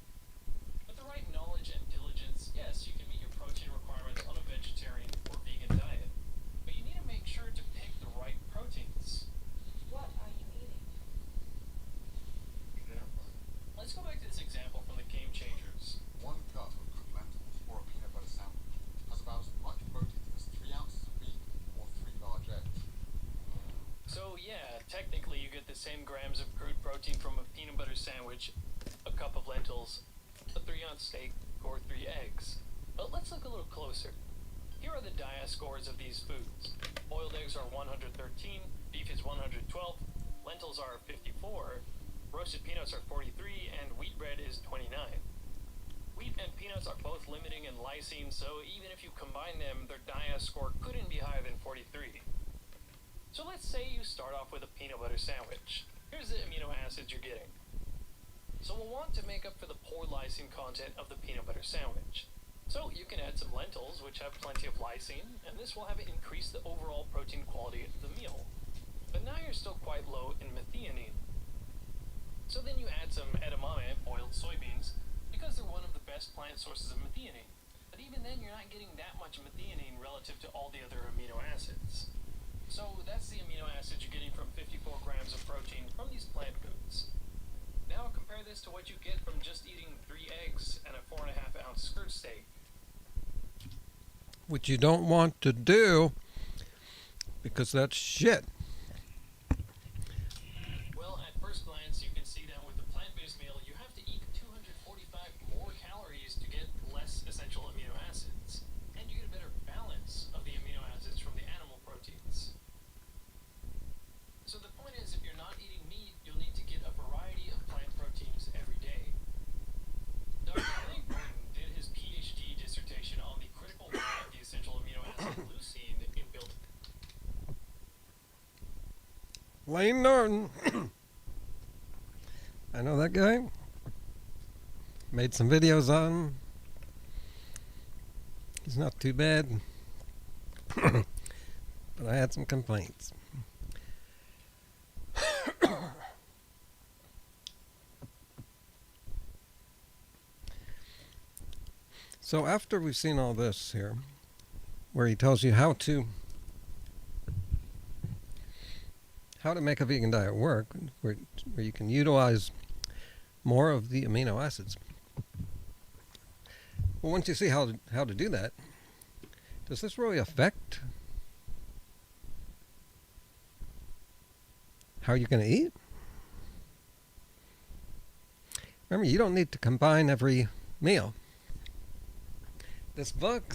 With the right knowledge and diligence, yes, you can meet your protein requirements on a vegetarian or vegan diet. But you need to make sure to pick the right proteins. What are you eating? Let's go back to this example from the Game Changers. 1 cup of cooked lentils or a peanut butter sandwich has about as much protein as 3 ounces of beef or 3 large eggs. So yeah, technically you get the same grams of crude protein from a peanut butter sandwich, a cup of lentils, a 3-ounce steak, or 3 eggs. But let's look a little closer. Here are the DIA scores of these foods. Boiled eggs are 113, beef is 112, lentils are 54, roasted peanuts are 43, and wheat bread is 29. Wheat and peanuts are both limiting in lysine, so even if you combine them, their DIA score couldn't be higher than 43. So let's say you start off with a peanut butter sandwich. Here's the amino acids you're getting. So we'll want to make up for the poor lysine content of the peanut butter sandwich. So you can add some lentils, which have plenty of lysine, and this will have increased the overall protein quality of the meal. But now you're still quite low in methionine. So then you add some edamame, boiled soybeans, because they're one of the best plant sources of methionine. But even then, you're not getting that much methionine relative to all the other amino acids. So that's the amino acids you're getting from 54 grams of protein from these plant foods. Now compare this to what you get from just eating 3 eggs and a 4.5-ounce skirt steak. Which you don't want to do because that's shit. Well, at first glance, you can see that with the plant-based meal, you have to eat 245 more calories to get less essential amino acids. And you get a better balance of the amino acids from the animal proteins. So the point is, if you're not eating meat, you'll need to get a variety of plant proteins every day. Dr. Lane Gordon did his PhD dissertation on the critical role of the essential amino acid leucine in building. Lane Norton. I know that guy. Made some videos on him. He's not too bad. But I had some complaints. So after we've seen all this here, where he tells you how how to make a vegan diet work, where you can utilize more of the amino acids. Well, once you see how to do that, does this really affect how you're going to eat? Remember, you don't need to combine every meal. This book,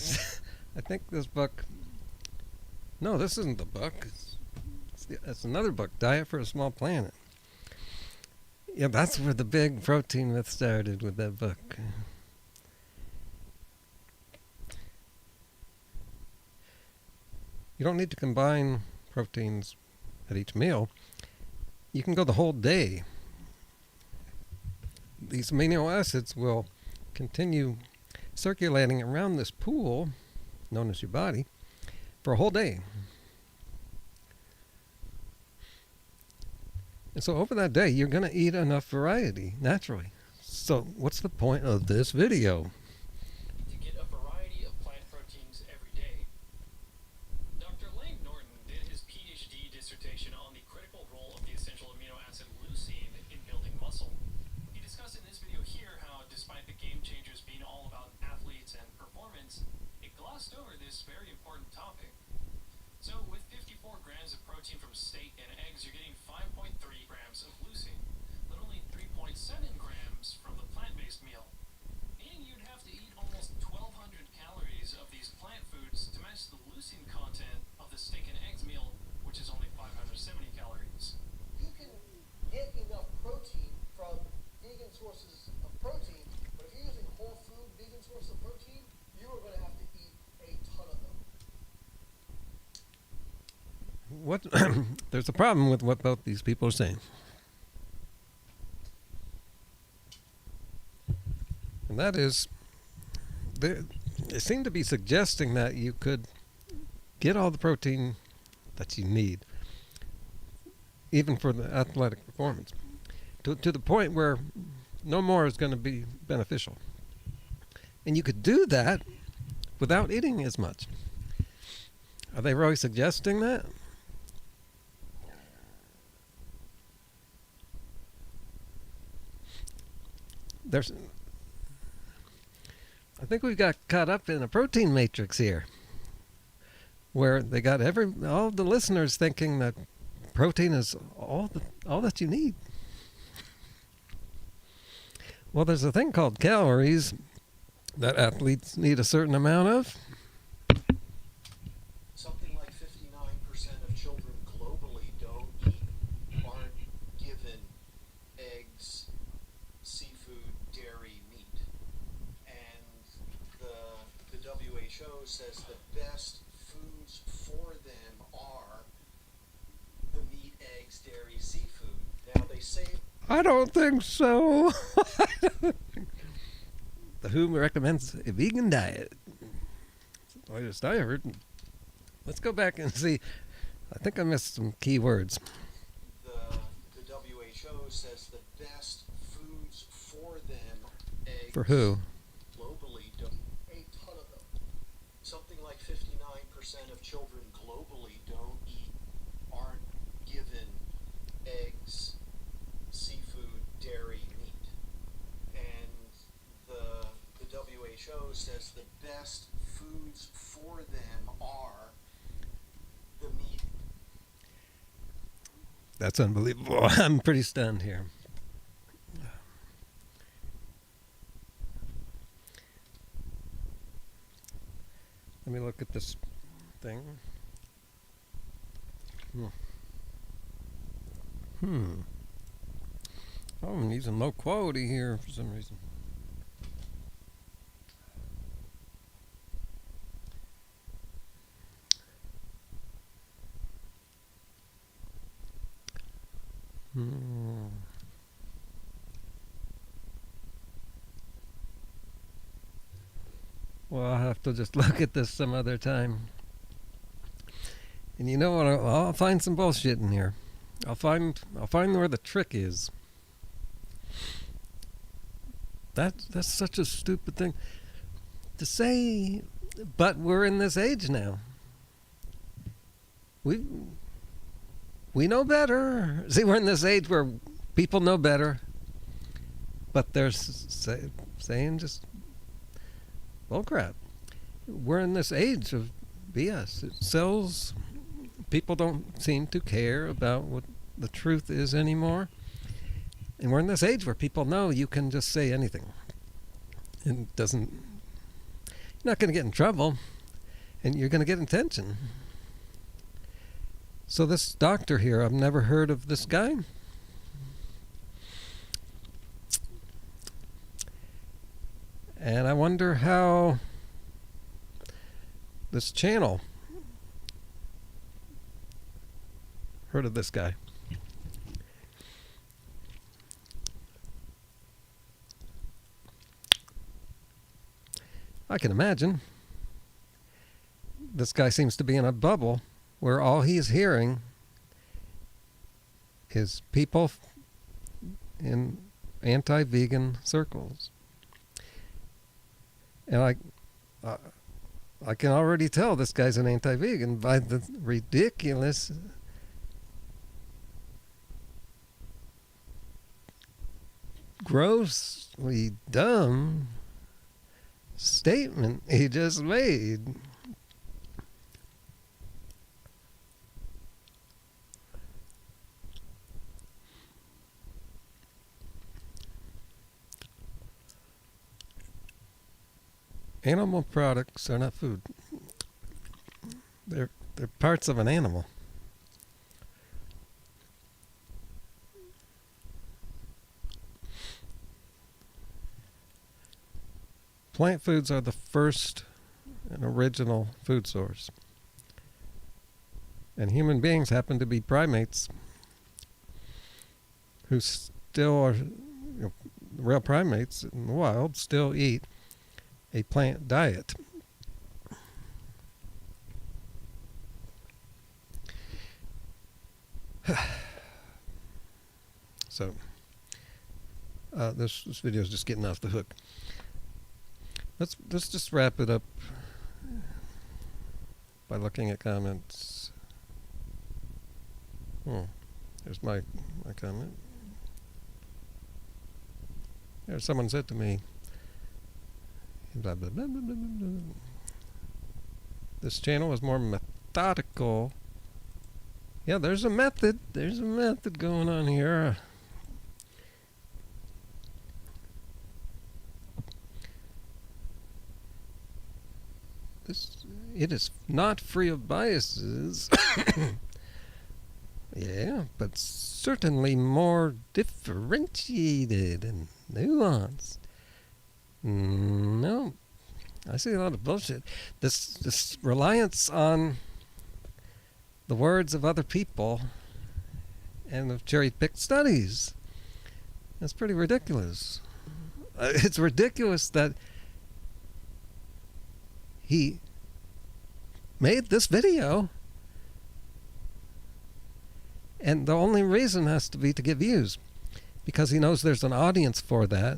I think this book, no, this isn't the book. It's another book, Diet for a Small Planet. Yeah, that's where the big protein myth started, with that book. You don't need to combine proteins at each meal. You can go the whole day. These amino acids will continue circulating around this pool, known as your body, for a whole day. And so over that day, you're going to eat enough variety, naturally. So what's the point of this video? To get a variety of plant proteins every day. Dr. Lane Norton did his PhD dissertation on the critical role of the essential amino acid leucine in building muscle. He discussed in this video here how, despite the game changers being all about athletes and performance, it glossed over this very important topic. So with 54 grams of protein from steak and eggs, you're getting 5.3 grams of leucine, but only 3.7 grams from the plant-based meal. Meaning you'd have to eat almost 1,200 calories of these plant foods to match the leucine content of the steak and eggs meal, which is only 570 calories. You can get enough protein from vegan sources of protein, but if you're using whole food vegan source of protein, you are going to have to eat a ton of them. There's a problem with what both these people are saying. And that is, they seem to be suggesting that you could get all the protein that you need, even for the athletic performance, to the point where no more is going to be beneficial. And you could do that without eating as much. Are they really suggesting that? I think we've got caught up in a protein matrix here, where they got all the listeners thinking that protein is all that you need. Well, there's a thing called calories that athletes need a certain amount of. Something like 59% of children globally aren't given eggs, seafood, dairy, meat. And the WHO says the best foods for them are the meat, eggs, dairy, seafood. Now they say... I don't think so. The WHO recommends a vegan diet. That's the latest I heard. Let's go back and see. I think I missed some key words. The WHO says the best foods for them, eggs, For who? globally, a ton of them. Something like 59% of children globally aren't given eggs, seafood, dairy, meat. And the WHO says the best foods for them are the meat. That's unbelievable. I'm pretty stunned here. Let me look at this thing. Oh, I'm using low quality here for some reason. Well, I'll have to just look at this some other time. And you know what? I'll find some bullshit in here. I'll find where the trick is. That's such a stupid thing to say. But we're in this age now. we know better. See, we're in this age where people know better, but they're saying just bullcrap. We're in this age of BS. It sells. People don't seem to care about what the truth is anymore. And we're in this age where people know you can just say anything. And you're not going to get in trouble, and you're going to get attention. So this doctor here, I've never heard of this guy. And I wonder how this channel heard of this guy. I can imagine. This guy seems to be in a bubble where all he's hearing is people in anti-vegan circles. And I can already tell this guy's an anti-vegan by the ridiculous grossly dumb statement he just made. Animal products are not food. They're parts of an animal. Plant foods are the first and original food source. And human beings happen to be primates who still are, real primates in the wild, still eat a plant diet. So, this video is just getting off the hook. Let's just wrap it up by looking at comments. There's my comment. There, someone said to me, blah, blah, blah, blah, blah, blah. This channel is more methodical. Yeah, there's a method. There's a method going on here. It is not free of biases. Yeah, but certainly more differentiated and nuanced. No, I see a lot of bullshit. This reliance on the words of other people and of cherry-picked studies. That's pretty ridiculous. It's ridiculous that he made this video, and the only reason has to be to get views, because he knows there's an audience for that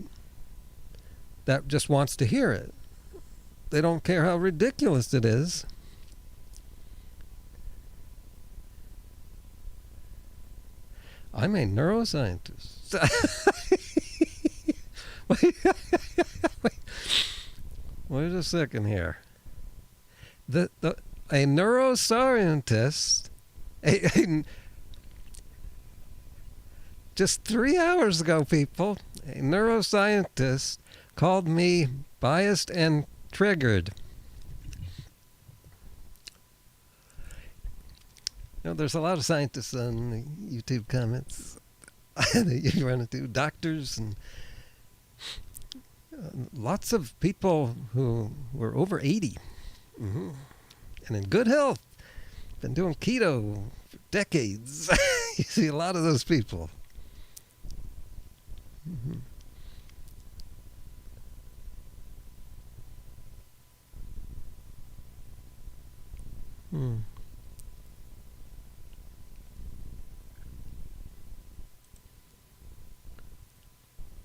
just wants to hear it. They don't care how ridiculous it is. I'm a neuroscientist. Wait a second here. A neuroscientist, just 3 hours ago, people, a neuroscientist called me biased and triggered. There's a lot of scientists on the YouTube comments that you run into, doctors and lots of people who were over 80 and in good health, been doing keto for decades. You see a lot of those people. Mm-hmm.